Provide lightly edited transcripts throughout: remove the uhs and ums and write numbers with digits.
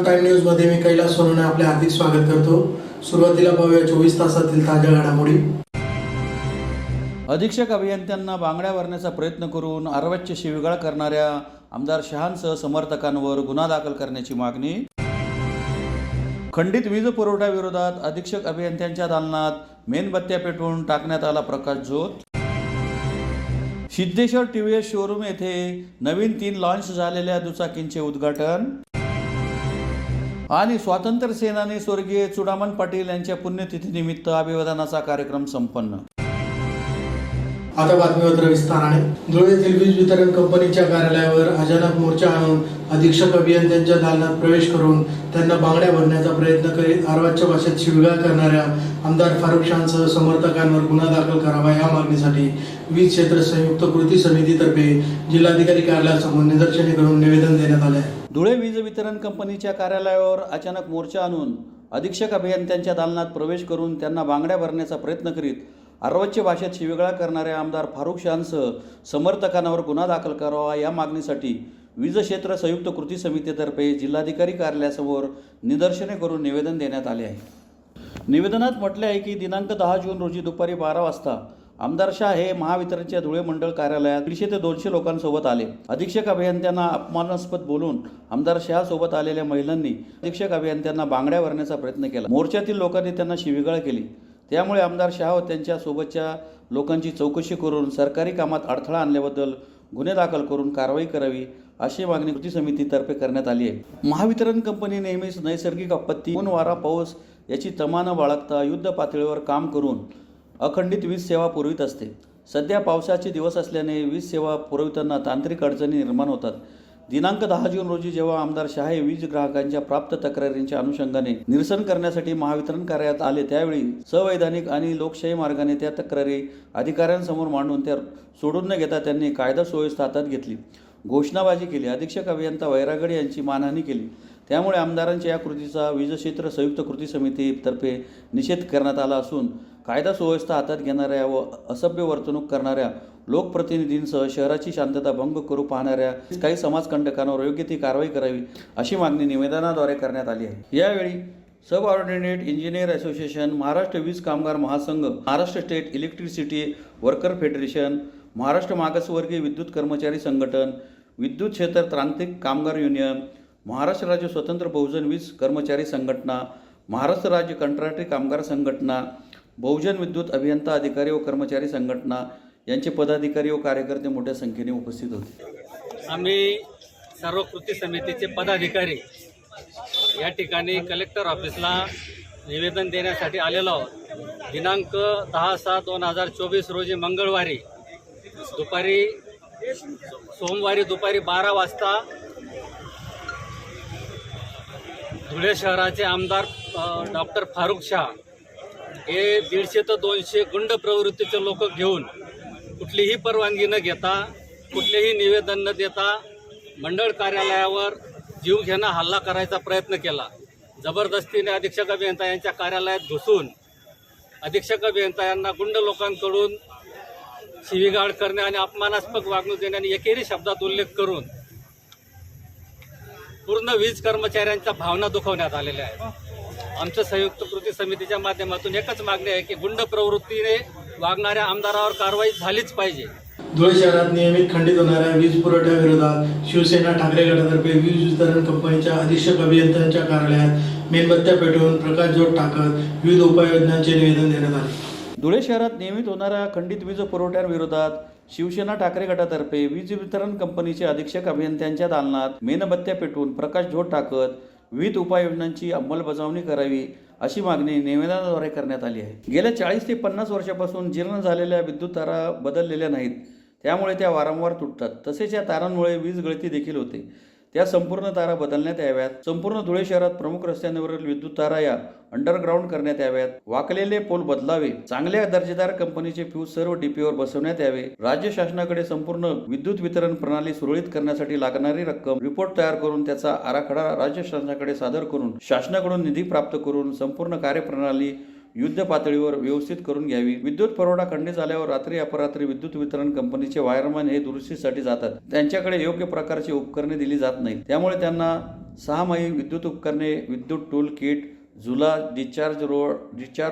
One time news मध्ये मी कैलास सोनवणे आपले हार्दिक स्वागत करतो। सुरुवातीला पाहूया 24 तासातील ताज्या घडामोडी। अधीक्षक अभियंत्यांना बांगड्या भरण्याचा प्रयत्न करून आरवच्चे शिवीगाळ करणाऱ्या आमदार शहांसह समर्थकांवर गुन्हा दाखल करण्याची मागणी। खंडित वीज पुरवठ्याविरोधात अधीक्षक अभियंत्यांच्या दालनात मेणबत्त्या पेटवून टाकण्यात आला प्रकाश झोत। सिद्धेश्वर टीव्हीएस शोरूम येथे नवीन 3 लॉन्च झालेल्या दुचाकींचे उद्घाटन आणि स्वातंत्र्य सेनानी स्वर्गीय चुडामण पाटील यांच्या पुण्यतिथीनिमित्त अभिवादनाचा कार्यक्रम संपन्न। आता बातमीपत्र विस्ताराने। धुळे येथील वीज वितरण कंपनीच्या कार्यालयावर अचानक मोर्चा आणून अधीक्षक अभियंत्यांच्या दालनात प्रवेश करून त्यांना बांगड्या भरण्याचा प्रयत्न करीत आरवाच्या भाषेत शिवीगाळ करणाऱ्या आमदार फारुख शाहसह समर्थकांवर गुन्हा दाखल करावा या मागणीसाठी वीज क्षेत्र संयुक्त कृती समितीतर्फे जिल्हाधिकारी कार्यालयासमोर निदर्शने करून निवेदन देण्यात आले आहे। धुळे वीज वितरण कंपनीच्या कार्यालयावर अचानक मोर्चा आणून अधीक्षक अभियंत्यांच्या दालनात प्रवेश करून त्यांना बांगड्या भरण्याचा प्रयत्न करीत आरवच्चे भाषेत शिवीगाळ करणाऱ्या आमदार फारुख शाहसह समर्थकांवर गुन्हा दाखल करावा या मागणीसाठी वीज क्षेत्र संयुक्त कृती समितीतर्फे जिल्हाधिकारी कार्यालयासमोर निदर्शने करून निवेदन देण्यात आले आहे। निवेदनात म्हटले आहे की दिनांक 10 जून रोजी दुपारी 12 वाजता आमदार शाह हे महावितरणच्या धुळे मंडळ कार्यालयात 150 ते 200 लोकांसोबत आले। अधीक्षक अभियंत्यांना अपमानास्पद बोलून आमदार शाह सोबत आलेल्या महिलांनी अधीक्षक अभियंत्यांना बांगड्या भरण्याचा प्रयत्न केला। मोर्चातील लोकांनी त्यांना शिवीगाळ केली। त्यामुळे आमदार शाह व त्यांच्या सोबतच्या लोकांची चौकशी करून सरकारी कामात अडथळा आणल्याबद्दल गुन्हे दाखल करून कारवाई करावी अशी मागणी कृती समितीतर्फे करण्यात आली आहे। महावितरण कंपनी नेहमीच नैसर्गिक आपत्ती, ऊन वारा पाऊस याची तमा न बाळगता युद्ध पातळीवर काम करून अखंडित वीज सेवा पुरवित असते। सध्या पावसाचे दिवस असल्याने वीज सेवा पुरविताना तांत्रिक अडचणी निर्माण होतात। दिनांक 10 जून रोजी जेव्हा आमदार शाह वीज ग्राहकांच्या प्राप्त तक्रारींच्या अनुषंगाने निरसन करण्यासाठी महावितरण कार्यालयात आले, त्यावेळी संवैधानिक आणि लोकशाही मार्गाने त्या तक्रारी अधिकाऱ्यांसमोर मांडून त्या सोडून न घेता त्यांनी कायदा सुव्यवस्था हातात घेतली, घोषणाबाजी केली, अधीक्षक अभियंता वैरागड यांची मानहानी केली। त्यामुळे आमदारांच्या या कृतीचा वीज क्षेत्र संयुक्त कृती समितीतर्फे निषेध करण्यात आला असून कायदा सुव्यवस्था हातात घेणाऱ्या व असभ्य वर्तणूक करणाऱ्या लोकप्रतिनिधींसह शहराची शांतता भंग करू पाहणाऱ्या काही समाजकंटकांवर योग्य ती कारवाई करावी अशी मागणी निवेदनाद्वारे करण्यात आली आहे। यावेळी सब ऑर्डिनेट इंजिनियर असोसिएशन, महाराष्ट्र वीज कामगार महासंघ, Maharashtra state electricity worker federation, Maharashtra मागासवर्गीय विद्युत कर्मचारी संघटन, विद्युत क्षेत्र तांत्रिक कामगार युनियन, महाराष्ट्र राज्य स्वतंत्र बहुजन वीज कर्मचारी संघटना, महाराष्ट्र राज्य कंत्राटी कामगार संघटना, बहुजन विद्युत अभियंता अधिकारी व कर्मचारी संघटना यांचे पदाधिकारी व कार्यकर्ते मोठ्या संख्येने उपस्थित होते। आम्ही सर्व कृती समितीचे पदाधिकारी या ठिकाणी कलेक्टर ऑफिसला निवेदन देण्यासाठी आलेलो आहोत। दिनांक 10/7/2024 रोजी मंगळवारी सोमवारी दुपारी 12 वाजता धुळे शहराचे आमदार डॉक्टर फारुख शाह हे 150 ते 200 गुंड प्रवृत्तीचे लोक घेऊन कुठलीही परवानगी न घेता, कुठलेही निवेदन न देता मंडळ कार्यालयावर जीवघेणा हल्ला करायचा प्रयत्न केला। जबरदस्तीने अधीक्षक अभियंता यांच्या कार्यालयात घुसून अधीक्षक अभियंता यांना गुंड लोकांकडून शिवीगाळ करणे आणि अपमानास्पद वागणूक देणे आणि एकेरी शब्दात उल्लेख करून पूर्ण वीज कर्मचाऱ्यांच्या भावना दुखवण्यात आलेल्या आहेत। आमच्या संयुक्त कृती समितीच्या माध्यमातून एकच मागणी आहे की गुंड प्रवृत्तीने वागणाऱ्या आमदारावर कारवाई झालीच पाहिजे। धुळे शहरात नियमित खंडित होणाऱ्या वीज पुरवठ्याविरोधात शिवसेना ठाकरे गटातर्फे वीज वितरण कंपनीच्या अधीक्षक अभियंत्यांच्या कार्यालयात मेणबत्त्या पेटवून प्रकाश झोत टाकत विविध उपाययोजनांचे निवेदन देण्यात आले। धुळे शहरात नियमित होणाऱ्या खंडित वीज पुरवठ्याविरोधात शिवसेना ठाकरे गटातर्फे वीज वितरण कंपनीचे अधीक्षक अभियंत्यांच्या दालनात मेणबत्त्या पेटवून प्रकाश झोत टाकत विविध उपाययोजनांची अंमलबजावणी करावी अशी मागणी निवेदनाद्वारे करण्यात आली आहे। गेल्या 40 ते 50 वर्षापासून जीर्ण झालेल्या विद्युत तारा बदललेल्या नाहीत, त्यामुळे त्या वारंवार तुटतात। तसेच या तारांमुळे वीज गळती देखील होते। त्या संपूर्ण तारा बदलण्यात याव्यात। संपूर्ण धुळे शहरात प्रमुख रस्त्यांवरील विद्युत तारा या अंडरग्राऊंड करण्यात याव्यात। वाकलेले पोल बदलावे। चांगल्या दर्जेदार कंपनीचे फ्यूज सर्व डीपीवर बसवण्यात यावे। राज्य शासनाकडे संपूर्ण विद्युत वितरण प्रणाली सुरळीत करण्यासाठी लागणारी रक्कम रिपोर्ट तयार करून त्याचा आराखडा राज्य शासनाकडे सादर करून शासनाकडून निधी प्राप्त करून संपूर्ण कार्यप्रणाली युद्ध पातळीवर व्यवस्थित करून घ्यावी। विद्युत पुरवठा खंडित झाल्यावर रात्री अपरात्री विद्युत वितरण कंपनीचे वायरमन हे दुरुस्तीसाठी जातात। त्यांच्याकडे योग्य प्रकारची उपकरणे दिली जात नाहीत, त्यामुळे त्यांना सहामाही विद्युत उपकरणे, विद्युत टूल किट, झुला, डिस्चार्ज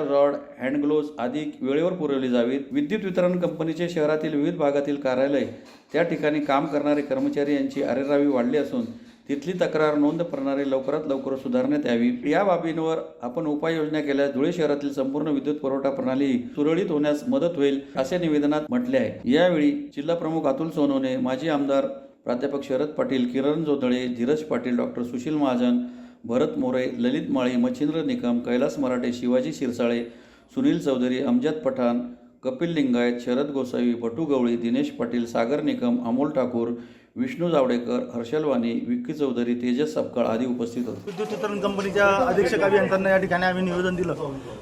रॉड, हँड ग्लोव्ज आदी वेळेवर पुरवली जावीत. विद्युत वितरण कंपनीचे शहरातील विविध भागातील कार्यालय, त्या ठिकाणी काम करणारे कर्मचारी यांची अरेरावी वाढली असून तिथली तक्रार नोंद प्रणाली लवकरात लवकर सुधारण्यात यावी. या बाबींवर आपण उपाययोजना केल्यास धुळे शहरातील संपूर्ण विद्युत पुरवठा प्रणाली सुरळीत होण्यास मदत होईल, असे निवेदनात म्हटले आहे. यावेळी जिल्हा प्रमुख अतुल सोनवणे, माजी आमदार प्राध्यापक शरद पाटील, किरण जोंधळे, धीरज पाटील, डॉक्टर सुशील महाजन, भरत मोरे, ललित माळी, मच्छिंद्र निकम, कैलास मराठे, शिवाजी शिरसाळे, सुनील चौधरी, अमजद पठाण, कपिल लिंगायत, शरद गोसावी, बटू गवळी, दिनेश पाटील, सागर निकम, अमोल ठाकूर, विष्णू जावडेकर, हर्षल वाणी, विक्की चौधरी, तेजस सपकाळ आदी उपस्थित होते. विद्युत वितरण कंपनीच्या अधीक्षक अभियंत्यांना या ठिकाणी आम्ही निवेदन दिलं.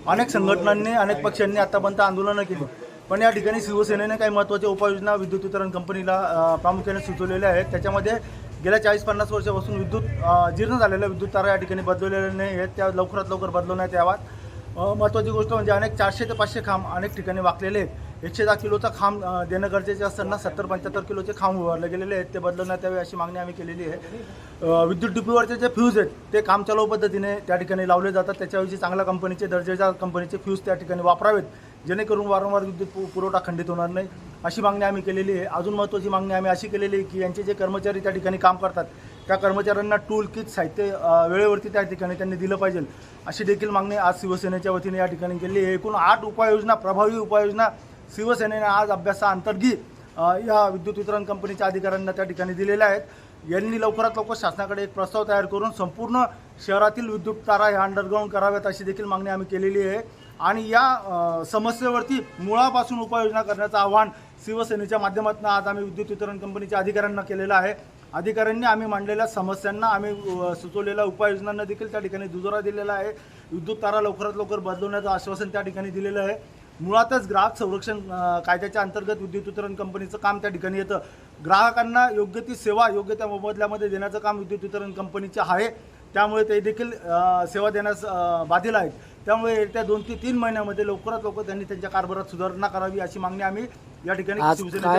अनेक संघटनांनी, अनेक पक्षांनी आतापर्यंत आंदोलनं केली, पण या ठिकाणी शिवसेनेने काही महत्त्वाच्या उपाययोजना विद्युत वितरण कंपनीला प्रामुख्याने सुचवलेल्या आहेत. त्याच्यामध्ये गेल्या 40-50 वर्षापासून जीर्ण झालेल्या विद्युत तारा या ठिकाणी बदललेल्या नाही आहेत, त्या लवकरात लवकर बदलवण्यात याव्यात. महत्त्वाची गोष्ट म्हणजे अनेक 400 ते 500 खांब अनेक ठिकाणी वाकलेले आहेत. 110 किलोचा खांब देणं गरजेचे असताना 70-75 किलोचे खांब उभारले गेलेले आहेत, ते बदलण्यात यावे अशी मागणी आम्ही केलेली आहे. विद्युत डिपोवरचे जे फ्यूज आहेत ते काम चालू पद्धतीने त्या ठिकाणी लावले जातात. त्याच्याऐवजी चांगल्या कंपनीचे, दर्जेदार कंपनीचे फ्यूज त्या ठिकाणी वापरावेत, जेणेकरून वारंवार विद्युत पुरवठा खंडित होणार नाही, अशी मागणी आम्ही केलेली आहे. अजून महत्त्वाची मागणी आम्ही अशी केलेली आहे की यांचे जे कर्मचारी त्या ठिकाणी काम करतात त्या कर्मचाऱ्यांना टूल किट साहित्य वेळेवरती त्या ठिकाणी त्यांनी दिलं पाहिजे, अशी देखील मागणी आज शिवसेनेच्या वतीने या ठिकाणी केली आहे. एकूण 8 उपाययोजना, प्रभावी उपाययोजना शिवसेनेने आज अभ्यासाअंतर्गत या विद्युत वितरण कंपनीच्या अधिकाऱ्यांना त्या ठिकाणी दिलेल्या आहेत. यांनी लवकरात लवकर शासनाकडे एक प्रस्ताव तयार करून संपूर्ण शहरातील विद्युत तारा ह्या अंडरग्राऊंड कराव्यात, अशी देखील मागणी आम्ही केलेली आहे. आणि या समस्येवरती मुळापासून उपाययोजना करण्याचं आवाहन शिवसेनेच्या माध्यमातून आज आम्ही विद्युत वितरण कंपनीच्या अधिकाऱ्यांना केलेलं आहे. अधिकाऱ्यांनी आम्ही मांडलेल्या समस्यांना, आम्ही सुचवलेल्या उपाययोजनांना देखील त्या ठिकाणी दुजोरा दिलेला आहे. विद्युत तारा लवकरात लवकर बदलवण्याचं आश्वासन त्या ठिकाणी दिलेलं आहे. मुळातच ग्राहक संरक्षण कायद्याच्या अंतर्गत विद्युत वितरण कंपनीचं काम त्या ठिकाणी येतं. ग्राहकांना योग्य ती सेवा योग्य त्या मोबदल्यामध्ये देण्याचं काम विद्युत वितरण कंपनीचं आहे, त्यामुळे ते देखील सेवा देण्यास बाधिल आहेत. त्यामुळे येत्या 2 ते 3 महिन्यामध्ये लवकरात लवकर त्यांनी त्यांच्या कारभारात सुधारणा करावी, अशी मागणी आम्ही या ठिकाणी शिवसेनेच्या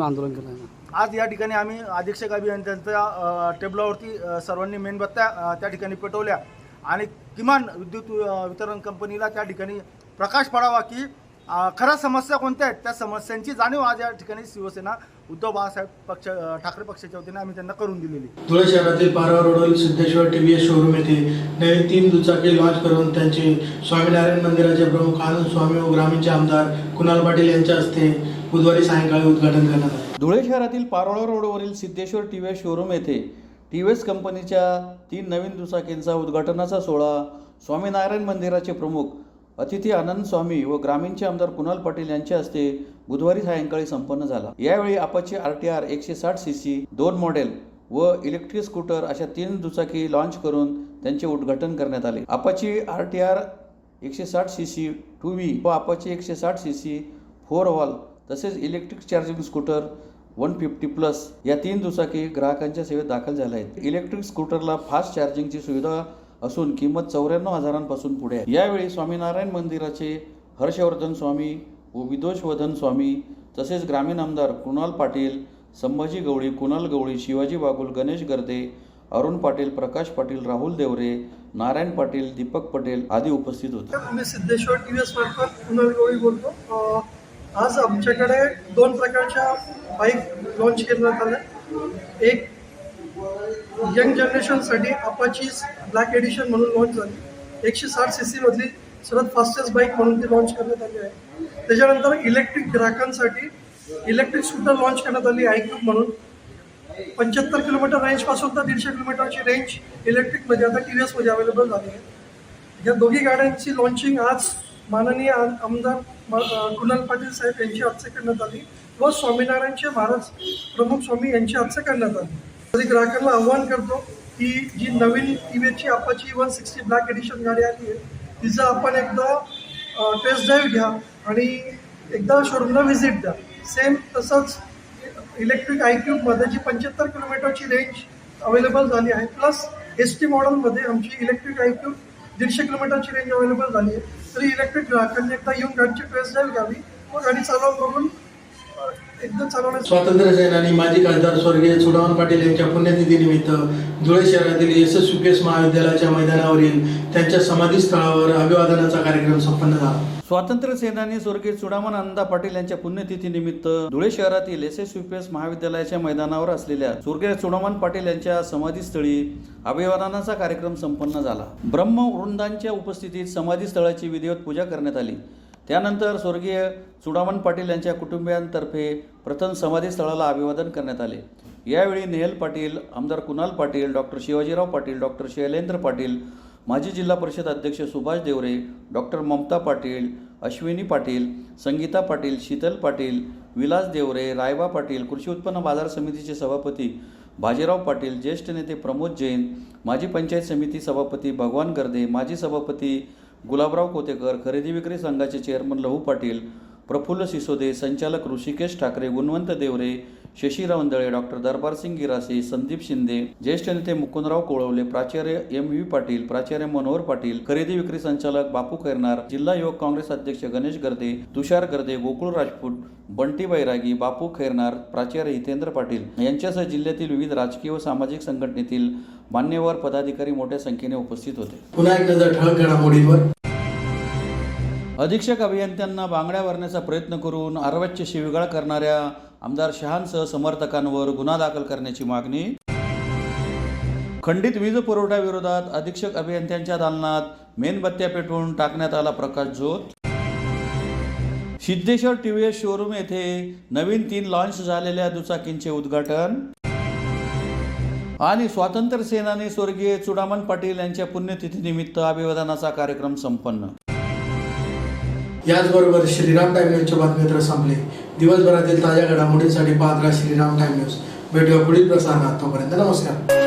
आंदोलन केलं. आज या ठिकाणी आम्ही अधीक्षक अभियंत्यांच्या टेबलावरती सर्वांनी मेणबत्त्या त्या ठिकाणी पेटवल्या आणि किमान विद्युत वितरण कंपनीला त्या ठिकाणी प्रकाश पडावा की खऱ्या समस्या कोणत्या आहेत, त्या समस्यांची जाणीव आज या ठिकाणी शिवसेना उद्धव बाळासाहेब ठाकरे पक्षाच्या वतीने आम्ही त्यांना करून दिलेली. धुळे शहरातील पारवा रोडवरील सिद्धेश्वर TVS शोरूम येथे नवीन 3 दुचाकी लॉन्च करून त्यांचे स्वामीनारायण मंदिराचे प्रमुख आनंद स्वामी व ग्रामीणचे आमदार कुणाल पाटील यांच्या हस्ते बुधवारी सायंकाळी उद्घाटन करण्यात आले. धुळे शहरातील पारोळा रोडवरील सिद्धेश्वर TVS शोरूम येथे TVS कंपनीच्या 3 नवीन दुचाकींचा उद्घाटनाचा सोहळा स्वामीनारायण मंदिराचे प्रमुख अतिथी आनंद स्वामी व ग्रामीणचे आमदार कुणाल पाटील यांच्या हस्ते बुधवारी सायंकाळी संपन्न झाला. यावेळी अपाचे RTR 160cc 2 मॉडेल व इलेक्ट्रिक स्कूटर अशा 3 दुचाकी लॉन्च करून त्यांचे उद्घाटन करण्यात आले. अपाचे RTR 160cc 2V व अपाचे 160cc 4 व्हॉल्व तसेच इलेक्ट्रिक चार्जिंग स्कूटर 150+ या 3 दुचाकी ग्राहकांच्या सेवेत दाखल झाल्या आहेत. इलेक्ट्रिक स्कूटरला फास्ट चार्जिंगची सुविधा असून किंमत 94,000 पासून पुढे आहे. यावेळी स्वामीनारायण मंदिराचे हर्षवर्धन स्वामी व विदोषवर्धन स्वामी तसेच ग्रामीण आमदार कुणाल पाटील, संभाजी गवळी, कुणाल गवळी, शिवाजी बागुल, गणेश गर्दे, अरुण पाटील, प्रकाश पाटील, राहुल देवरे, नारायण पाटील, दीपक पटेल आदी उपस्थित होते. मी सिद्धेश्वर TVS मार्फत कुणाल गवळी बोलतो. आज आमच्याकडे 2 प्रकारच्या बाईक लॉन्च करण्यात आल्या. एक यंग जनरेशनसाठी अपाची ब्लॅक एडिशन म्हणून लॉन्च झाली. 160cc मधली सर्वात फास्टेस्ट बाईक म्हणून ती लॉन्च करण्यात आली आहे. त्याच्यानंतर इलेक्ट्रिक ग्राहकांसाठी इलेक्ट्रिक स्कूटर लॉन्च करण्यात आली iQube म्हणून. 75 किलोमीटर रेंजपासून तर 150 किलोमीटरची रेंज इलेक्ट्रिकमध्ये आता TVS मध्ये अवेलेबल झाली आहे. या दोघी गाड्यांची लॉन्चिंग आज माननीय आमदार कुणाल पाटील साहेब यांची हस्ते करण्यात आली व स्वामीनारायणचे महाराज प्रमुख स्वामी यांची हस्ते करण्यात आली. तरी ग्राहकांना आव्हान करतो की जी नवीन TVSची अपाची 160 ब्लॅक एडिशन गाडी आली आहे तिचं आपण एकदा टेस्ट ड्राईव्ह घ्या आणि एकदा शोरूमला व्हिजिट द्या. सेम तसंच इलेक्ट्रिक iQube जी 75 किलोमीटरची रेंज अवेलेबल झाली आहे प्लस ST मॉडेलमध्ये आमची इलेक्ट्रिक iQube 150 किलोमीटरची रेंज अवेलेबल झाली आहे. तरी इलेक्ट्रिक ग्राहकांनी एकदा येऊन गाडीची टेस्ट ड्राईव्ह घ्यावी व गाडी चालवून बघून एकदा चालवण्याचं स्वातंत्र्य सेनानी माजी खासदार स्वर्गीय चुडावण पाटील यांच्या पुण्यतिथीनिमित्त धुळे शहरातील SSUPS महाविद्यालयाच्या मैदानावरील त्यांच्या समाधीस्थळावर अभिवादनाचा कार्यक्रम संपन्न झाला. स्वातंत्र्य सेनानी स्वर्गीय चुडामण अण्णा पाटील यांच्या पुण्यतिथीनिमित्त धुळे शहरातील SSUPS महाविद्यालयाच्या मैदानावर असलेल्या स्वर्गीय चुडामण पाटील यांच्या समाधीस्थळी अभिवादनाचा कार्यक्रम संपन्न झाला. ब्रह्मवृंदांच्या उपस्थितीत समाधीस्थळाची विधिवत पूजा करण्यात आली. त्यानंतर स्वर्गीय चुडामण पाटील यांच्या कुटुंबियांतर्फे प्रथम समाधीस्थळाला अभिवादन करण्यात आले. यावेळी नेहल पाटील, आमदार कुणाल पाटील, डॉक्टर शिवाजीराव पाटील, डॉक्टर शैलेंद्र पाटील, माजी जिल्हा परिषद अध्यक्ष सुभाष देवरे, डॉक्टर ममता पाटील, अश्विनी पाटील, संगीता पाटील, शीतल पाटील, विलास देवरे, रायबा पाटील, कृषी उत्पन्न बाजार समितीचे सभापती बाजीराव पाटील, ज्येष्ठ नेते प्रमोद जैन, माजी पंचायत समिती सभापती भगवान गर्दे, माजी सभापती गुलाबराव कोतेकर, खरेदी विक्री संघाचे चेअरमन लहू पाटील, प्रफुल्ल सिसोदे, संचालक ऋषिकेश ठाकरे, गुणवंत देवरे, शशी रवंदळे, डॉक्टर दरबारसिंग गिरासे, संदीप शिंदे, ज्येष्ठ नेते मुकुंदराव कोळवले, प्राचार्य MV पाटील, प्राचार्य मनोहर पाटील, खरेदी विक्री संचालक बापू खैरनार, जिल्हा युवक काँग्रेस अध्यक्ष गणेश गर्दे, तुषार गर्दे, गोकुळ राजपूत, बंटी बैरागी, बापू खैरनार, प्राचार्य हितेंद्र पाटील यांच्यासह जिल्ह्यातील विविध राजकीय व सामाजिक संघटनेतील मान्यवर पदाधिकारी मोठ्या संख्येने उपस्थित होते. पुन्हा एक नजर ठळक घडामोडींवर. अधीक्षक अभियंत्यांना बांगड्या भरण्याचा प्रयत्न करून अर्वाच्य शिवीगाळ करणाऱ्या आमदार शहांसह समर्थकांवर गुन्हा दाखल करण्याची मागणी. खंडित वीज पुरवठा विरोधात अधीक्षक अभियंत्यांच्या दालनात मेणबत्त्या पेटवून टाकण्यात आला प्रकाशझोत. सिद्धेश्वर TVS शोरूम येथे नवीन 3 लॉन्च झालेल्या दुचाकींचे उद्घाटन. आणि स्वातंत्र्य सेनानी स्वर्गीय चुडामण पाटील यांच्या पुण्यतिथीनिमित्त अभिवादनाचा कार्यक्रम संपन्न. याचबरोबर श्रीराम टाइम न्यूजच्या बातमीपत्र संपले. दिवसभरातील ताज्या घडामोडींसाठी पाहत राहा श्रीराम टाइम न्यूज. भेटूया पुढील प्रसारणात. तोपर्यंत नमस्कार.